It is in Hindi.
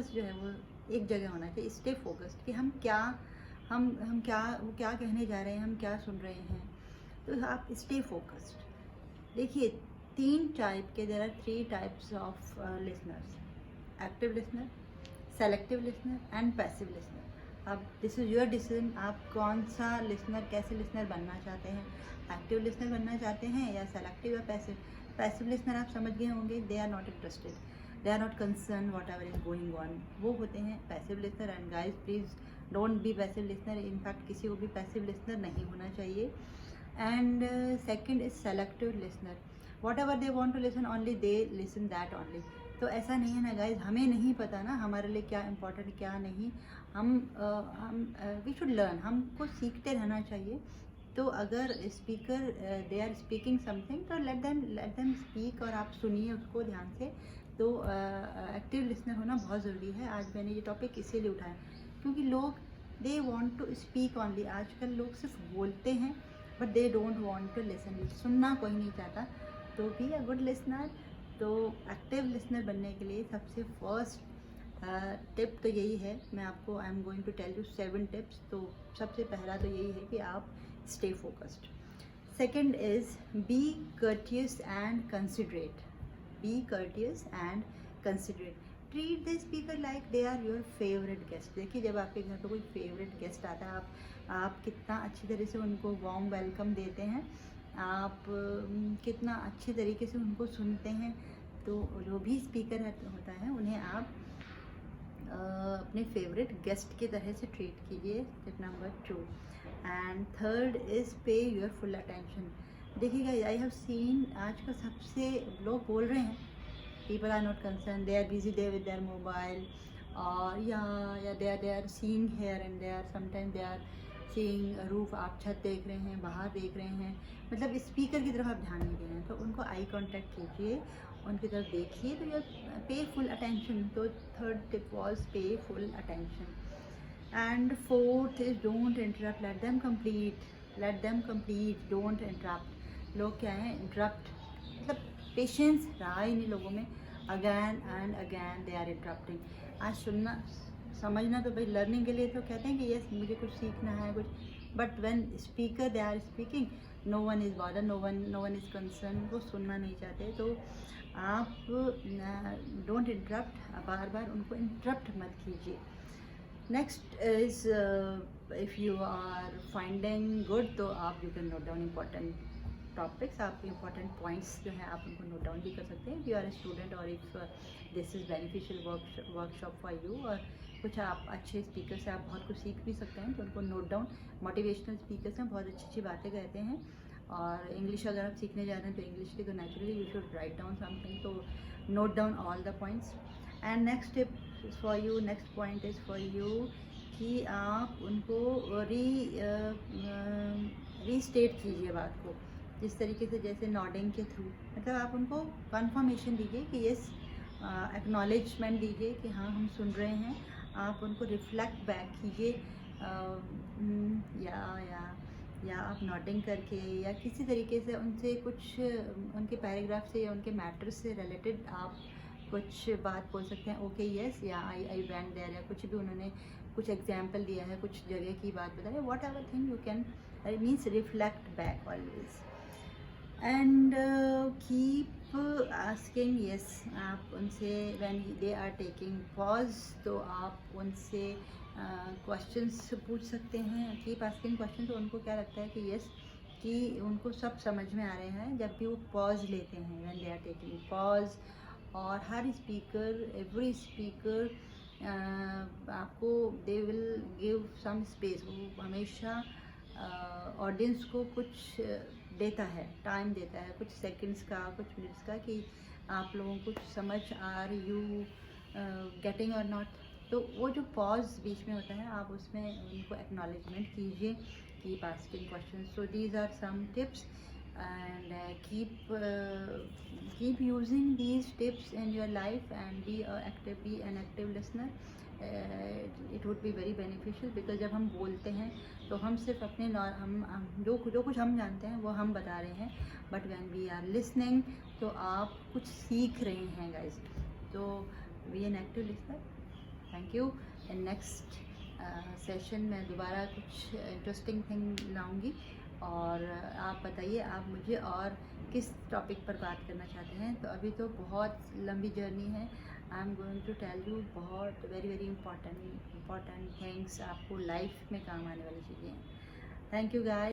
फोकस जो है वो एक जगह होना चाहिए, स्टे फोकस्ड कि हम क्या वो क्या कहने जा रहे हैं, हम क्या सुन रहे हैं, तो आप स्टे फोकस्ड। देखिए 3 टाइप के, there are 3 types of listeners, active listener, selective listener and passive listener. अब दिस इज़ योर डिसीजन, आप कौन सा लिसनर, कैसे लिसनर बनना चाहते हैं, एक्टिव लिसनर बनना चाहते हैं या सेलेक्टिव या पैसिव। पैसिव लिसनर आप समझ गए होंगे, they are not interested, they are not concern whatever is going on, वो होते हैं passive listener. And guys please don't be passive listener, in fact किसी को भी पैसिव लिसनर नहीं होना चाहिए। And second is selective listener, whatever they want to listen only they listen that only. तो ऐसा नहीं है ना गाइज, हमें नहीं पता ना हमारे लिए क्या इम्पोर्टेंट क्या नहीं, हम वी शुड लर्न, हमको सीखते रहना चाहिए। तो अगर speaker they are speaking something तो लेट देम स्पीक और आप सुनिए उसको ध्यान से। तो एक्टिव लिसनर होना बहुत ज़रूरी है। आज मैंने ये टॉपिक इसीलिए उठाया क्योंकि लोग they want to speak only, आजकल लोग सिर्फ बोलते हैं but they don't want to listen, सुनना कोई नहीं चाहता। तो बी अ गुड लिसनर। तो एक्टिव लिसनर बनने के लिए सबसे फर्स्ट टिप तो यही है, मैं आपको I am going to tell you 7 tips. तो सबसे पहला तो यही है कि आप stay focused. Second is be courteous and considerate, be courteous and considerate, treat the speaker like they are your favourite guest. देखिए जब आपके घर पर कोई फेवरेट गेस्ट आता है, आप कितना अच्छी तरह से उनको वार्म वेलकम देते हैं, आप कितना अच्छे तरीके से उनको सुनते हैं। तो जो भी स्पीकर होता है उन्हें आप अपने फेवरेट गेस्ट की तरह से ट्रीट कीजिए। Tip number 2। And third is पे योर फुल अटेंशन। देखिएगा आई हैव सीन, आज का सबसे लोग बोल रहे हैं people are not concern, they are busy they with their mobile, और या they are seeing hair and they are sometime they are seeing roof, आप छत देख रहे हैं, बाहर देख रहे हैं, मतलब स्पीकर की तरफ आप ध्यान नहीं दे रहे हैं। तो उनको आई कांटेक्ट कीजिए, उनकी तरफ देखिए, तो यह पे फुल अटेंशन। तो थर्ड टिप वॉज पे full attention. And fourth is don't interrupt, let them complete, don't interrupt. लोग क्या है, इंटरप्ट मतलब पेशेंस रहा ही नहीं लोगों में, again and again they are interrupting. आज सुनना समझना तो भाई लर्निंग के लिए तो कहते हैं कि यस मुझे कुछ सीखना है कुछ, but when speaker they are speaking no one is bother, no one is concern, वो सुनना नहीं चाहते। तो आप डोंट इंटरप्ट, बार बार उनको इंटरप्ट मत कीजिए। Next is if you are finding good, तो आप you can note down important topics, आप इम्पॉर्टेंट पॉइंट्स जो हैं आप उनको नोट डाउन भी कर सकते हैं। यू आर ए स्टूडेंट और if this is beneficial workshop for you, और कुछ आप अच्छे स्पीकर से आप बहुत कुछ सीख भी सकते हैं, तो उनको नोट डाउन। मोटिवेशनल स्पीकर्स हैं, बहुत अच्छी अच्छी बातें कहते हैं। और इंग्लिश अगर आप सीखने जा रहे हैं तो इंग्लिश की तो naturally you should write down something, तो note down all the points. And next tip is for you, next point is for you कि आप उनको रीस्टेट कीजिए बात को, जिस तरीके से जैसे नॉडिंग के थ्रू, मतलब आप उनको कंफर्मेशन दीजिए कि यस, एक्नॉलेजमेंट दीजिए कि हाँ हम सुन रहे हैं। आप उनको रिफ्लेक्ट बैक कीजिए, या आप नोटिंग करके या किसी तरीके से उनसे कुछ उनके पैराग्राफ से या उनके मैटर्स से रिलेटेड आप कुछ बात बोल सकते हैं। ओके यस, या आई वेंट देयर, या कुछ भी उन्होंने कुछ एग्जाम्पल दिया है, कुछ जगह की बात बताई, whatever thing you can means reflect back always. And keep asking, yes आप उनसे when they are taking pause, तो आप उनसे क्वेश्चंस पूछ सकते हैं। कीप आस्किंग क्वेश्चन, तो उनको क्या लगता है कि यस कि उनको सब समझ में आ रहे हैं जब भी वो पॉज लेते हैं, when they are taking pause. और हर स्पीकर, एवरी स्पीकर आपको they will give some space, वो हमेशा ऑडियंस को कुछ देता है, टाइम देता है, कुछ सेकंड्स का, कुछ मिनट्स का, कि आप लोगों को समझ आर यू गेटिंग और नॉट। तो वो जो पॉज बीच में होता है, आप उसमें उनको एक्नॉलेजमेंट कीजिए, keep asking question. So these are some tips, and keep using these tips in your life and be an active listener. It would be very beneficial, because जब हम बोलते हैं तो हम सिर्फ अपने हम जो कुछ हम जानते हैं वो हम बता रहे हैं, but when we are listening तो आप कुछ सीख रहे हैं गाइस। तो be an active listener thank you. In next session में दोबारा कुछ इंटरेस्टिंग थिंग लाऊंगी, और आप बताइए आप मुझे और किस टॉपिक पर बात करना चाहते हैं। तो अभी तो बहुत लंबी जर्नी है, I am going to tell you बहुत वेरी इम्पॉर्टेंट थिंग्स, आपको लाइफ में काम आने वाली चीज़ें हैं। Thank you guys.